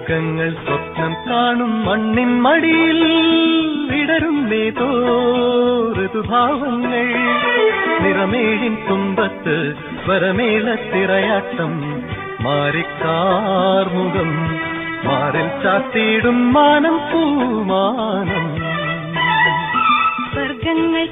വർഗങ്ങൾ സ്വപ്നം കാണും മണ്ണിൻ മടിയിൽ വിടരും നേതോ ഋതുഭാവങ്ങൾ നിറമേഴിൻ തുമ്പത്ത് സ്വരമേളത്തിറയാട്ടം മാറിക്കാർമുഖം മാറിൽ ചാത്തിയിടും മാനം പൂമാനം വർഗങ്ങൾ